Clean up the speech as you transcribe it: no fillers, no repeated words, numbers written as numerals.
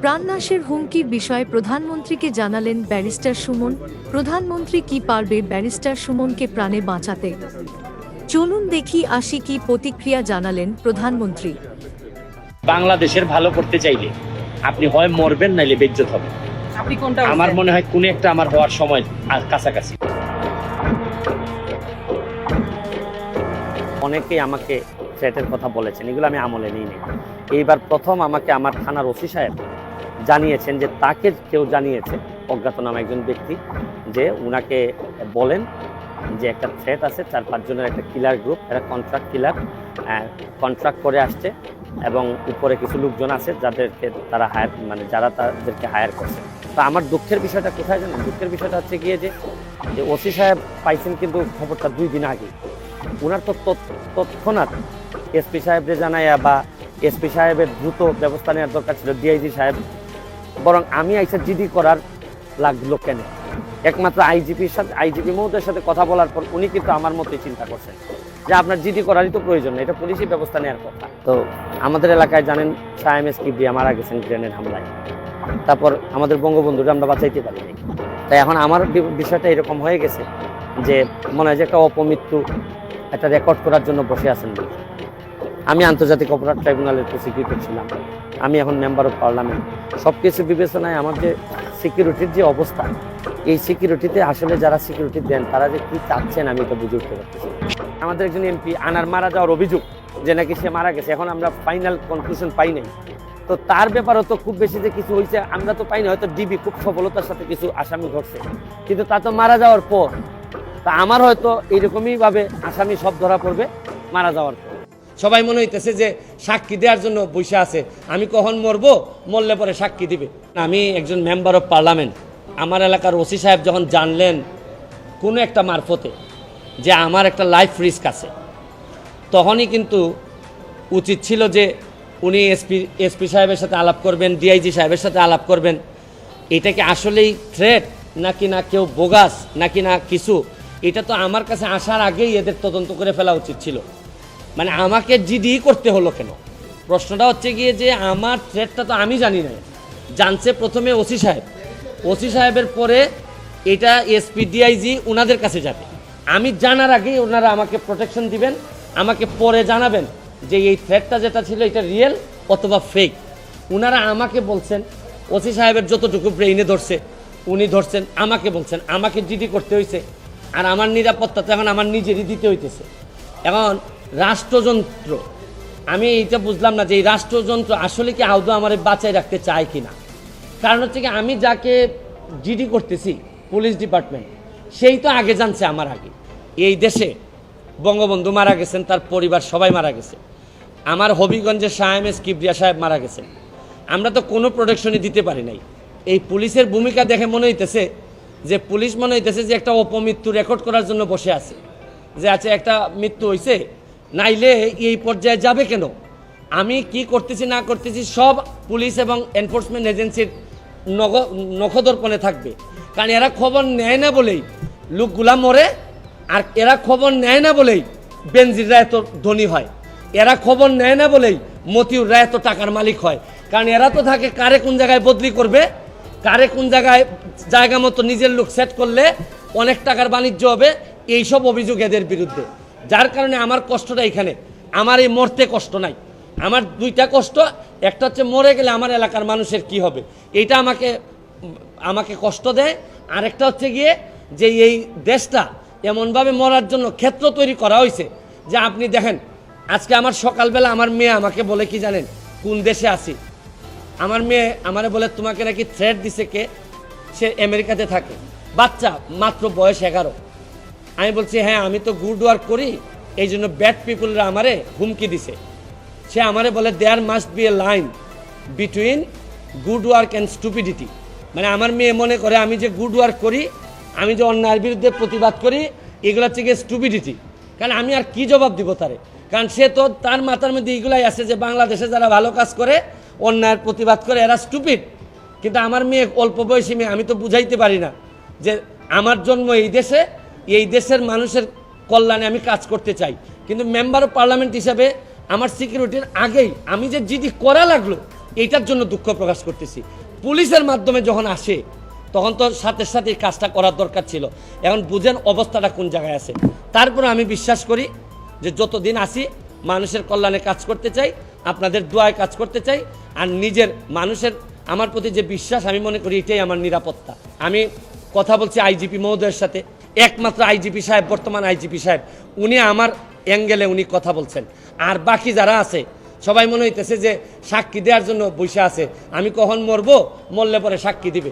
প্রাণনাশের হুমকির বিষয়ে প্রধানমন্ত্রীকে জানালেন ব্যারিস্টার সুমন। প্রধানমন্ত্রী কি পারবে ব্যারিস্টার সুমনকে প্রাণে বাঁচাতে? চলুন দেখি আসি কি প্রতিক্রিয়া জানালেন প্রধানমন্ত্রী। বাংলাদেশের ভালো করতে চাইলে আপনি হয় মরবেন নাইলে বেজ্জত হবেন। আপনি কোনটা? আমার মনে হয় কোন একটা আমার হওয়ার সময় কাছাকাছি। অনেকেই আমাকে থ্রেটের কথা বলেছেন, এগুলো আমি আমলে নিইনি। এইবার প্রথম আমাকে আমার থানার ওসি সাহেব জানিয়েছেন যে তাকে কেউ জানিয়েছে, অজ্ঞাতনামা একজন ব্যক্তি, যে উনাকে বলেন যে একটা থ্রেট আছে 4-5 জনের একটা কিলার গ্রুপ, এরা কন্ট্রাক্ট কিলার, কন্ট্রাক্ট করে আসছে এবং উপরে কিছু লোকজন আছে যাদেরকে তারা যারা তাদেরকে হায়ার করছে। তো আমার দুঃখের বিষয়টা কোথায় জানেন? দুঃখের বিষয়টা হচ্ছে গিয়ে যে ওসি সাহেব পাইছেন কিন্তু খবরটা 2 দিন আগে। ওনার তো তৎক্ষণাৎ এসপি সাহেবকে জানাইয়া বা এসপি সাহেবের দ্রুত ব্যবস্থা নেওয়ার দরকার ছিল, ডিআইজি সাহেব। বরং আমি আইসা জিডি করার লাগলো কেন? একমাত্র আইজিপি মহোদয়ের সাথে কথা বলার পর উনি কিন্তু আমার মতোই চিন্তা করছেন যে আপনার জিডি করারই তো প্রয়োজন, এটা পুলিশই ব্যবস্থা নেওয়ার কথা। তো আমাদের এলাকায় জানেন শায়েমেস কিবরিয়া মারা গেছেন গ্রেনেড হামলায়। তারপর আমাদের বঙ্গবন্ধুরা আমরা বাঁচাইতে পারিনি। তাই এখন আমার বিষয়টা এরকম হয়ে গেছে যে মনে হয় যে একটা অপমৃত্যু একটা রেকর্ড করার জন্য বসে আছেন। আমি আন্তর্জাতিক অপরাধ ট্রাইব্যুনালের প্রসিকিউটর ছিলাম, আমি এখন মেম্বার অফ পার্লামেন্ট। সব কিছু বিবেচনায় আমার যে সিকিউরিটির যে অবস্থা, এই সিকিউরিটিতে আসলে যারা সিকিউরিটি দেন তারা যে কী চাচ্ছেন আমি এটা বুঝে উঠতে পারছি। আমাদের একজন এমপি আনার মারা যাওয়ার অভিযোগ যে নাকি সে মারা গেছে, এখন আমরা ফাইনাল কনক্লুশন পাই নাই। তো তার ব্যাপারেও তো খুব বেশি যে কিছু হয়েছে আমরা তো পাইনি, হয়তো ডিবি খুব সফলতার সাথে কিছু আসামি ধরছে, কিন্তু তা তো মারা যাওয়ার পর। তা আমার হয়তো এইরকমই ভাবে আসামি সব ধরা পড়বে মারা যাওয়ার পর। সবাই মনে হইতেছে যে সাক্ষী দেওয়ার জন্য বসে আছে, আমি কখন মরবো, মরলে পরে সাক্ষী দিবে। আমি একজন মেম্বার অফ পার্লামেন্ট, আমার এলাকার ওসি সাহেব যখন জানলেন কোনো একটা মারফতে যে আমার একটা লাইফ রিস্ক আছে, তখনই কিন্তু উচিত ছিল যে উনি এসপি সাহেবের সাথে আলাপ করবেন, ডিআইজি সাহেবের সাথে আলাপ করবেন। এটা কি আসলেই থ্রেট নাকি না কেউ বোগাস নাকি না কিছু, এটা তো আমার কাছে আসার আগেই এদের তদন্ত করে ফেলা উচিত ছিল। মানে আমাকে জিডি করতে হলো কেন? প্রশ্নটা হচ্ছে গিয়ে যে আমার থ্রেটটা তো আমি জানি না, জানছে প্রথমে ওসি সাহেব, ওসি সাহেবের পরে এটা এসপি ডিআইজি ওনাদের কাছে যাবে। আমি জানার আগেই ওনারা আমাকে প্রোটেকশন দিবেন, আমাকে পরে জানাবেন যে এই থ্রেটটা যেটা ছিল এটা রিয়েল অথবা ফেক। ওনারা আমাকে বলছেন, ওসি সাহেবের যতটুকু ব্রেইনে ধরছে উনি ধরছেন, আমাকে বলছেন, আমাকে জিডি করতে হয়েছে। আর আমার নিরাপত্তা তো এখন আমার নিজেরই দিতে হইতেছে। এখন রাষ্ট্রযন্ত্র, আমি এইটা বুঝলাম না যে এই রাষ্ট্রযন্ত্র আসলে কি আদৌ আমার বাঁচায় রাখতে চায় কি না। কারণ হচ্ছে কি আমি যাকে জিডি করতেছি পুলিশ ডিপার্টমেন্ট, সেই তো আগে জানছে আমার আগে। এই দেশে বঙ্গবন্ধু মারা গেছেন, তার পরিবার সবাই মারা গেছে। আমার হবিগঞ্জের শায়েমেস কিবরিয়া সাহেব মারা গেছেন, আমরা তো কোনো প্রোটেকশনই দিতে পারি নাই। এই পুলিশের ভূমিকা দেখে মনে হইতেছে যে পুলিশ মনে হইতেছে যে একটা অপমৃত্যু রেকর্ড করার জন্য বসে আছে, যে আছে একটা মৃত্যু হয়েছে, নাইলে এই পর্যায়ে যাবে কেন। আমি কি করতেছি না করতেছি সব পুলিশ এবং এনফোর্সমেন্ট এজেন্সির নখদর্পণে থাকবে। কারণ এরা খবর নেয় না বলেই লোকগুলা মরে, আর এরা খবর নেয় না বলেই বেনজিররা এত ধনী হয়, এরা খবর নেয় না বলেই মতিউররা এত টাকার মালিক হয়। কারণ এরা তো থাকে কারে কোন জায়গায় বদলি করবে, কারে কোন জায়গা মতো নিজের লোক সেট করলে অনেক টাকার বাণিজ্য হবে, এইসব অভিযোগ এদের বিরুদ্ধে। যার কারণে আমার কষ্টটা এখানে, আমার এই মরতে কষ্ট নাই, আমার 2টা কষ্ট। একটা হচ্ছে মরে গেলে আমার এলাকার মানুষের কি হবে, এইটা আমাকে কষ্ট দেয়। আরেকটা হচ্ছে গিয়ে যে এই দেশটা এমনভাবে মরার জন্য ক্ষেত্র তৈরি করা হয়েছে যে আপনি দেখেন, আজকে আমার সকালবেলা আমার মেয়ে আমাকে বলে কি জানেন, কোন দেশে আছি। আমার মেয়ে আমারে বলে তোমাকে নাকি থ্রেট দিছে কে, সে আমেরিকাতে থাকে, বাচ্চা মাত্র বয়স 11। আমি বলছি হ্যাঁ আমি তো গুড ওয়ার্ক করি, এই জন্য ব্যাড পিপুলরা আমারে হুমকি দিছে। সে আমারে বলে there must be a line between good work and stupidity. মানে আমার মেয়ে মনে করে আমি যে গুড ওয়ার্ক করি, আমি যে অন্যায়ের বিরুদ্ধে প্রতিবাদ করি, এগুলো হচ্ছে গিয়ে স্টুপিডিটি। কারণ আমি আর কি জবাব দিব তারে, কারণ সে তো তার মাথার মধ্যে এইগুলাই আছে যে বাংলাদেশে যারা ভালো কাজ করে, অন্যায়ের প্রতিবাদ করে, এরা স্টুপিড। কিন্তু আমার মেয়ে অল্প বয়সী মেয়ে, আমি তো বুঝাইতে পারি না যে আমার জন্ম এই দেশে, এই দেশের মানুষের কল্যাণে আমি কাজ করতে চাই। কিন্তু মেম্বার অফ পার্লামেন্ট হিসাবে আমার সিকিউরিটির আগেই আমি যে জিডি করা লাগলো, এইটার জন্য দুঃখ প্রকাশ করতেছি। পুলিশের মাধ্যমে যখন আসে তখন তো সাথে সাথে এই কাজটা করার দরকার ছিল। এখন বুঝেন অবস্থাটা কোন জায়গায় আছে। তারপরে আমি বিশ্বাস করি যে যতদিন আসি মানুষের কল্যাণে কাজ করতে চাই, আপনাদের দোয়ায় কাজ করতে চাই, আর নিজের মানুষের আমার প্রতি যে বিশ্বাস, আমি মনে করি এটাই আমার নিরাপত্তা। আমি কথা বলছি আইজিপি মহোদয়ের সাথে, একমাত্র আইজিপি সাহেব, বর্তমান আইজিপি সাহেব, উনি আমার অ্যাঙ্গেলে উনি কথা বলছেন। আর বাকি যারা আছে সবাই মনে হইতেছে যে সাক্ষী দেওয়ার জন্য বসে আছে, আমি কখন মরবো, মরলে পরে সাক্ষী দিবে।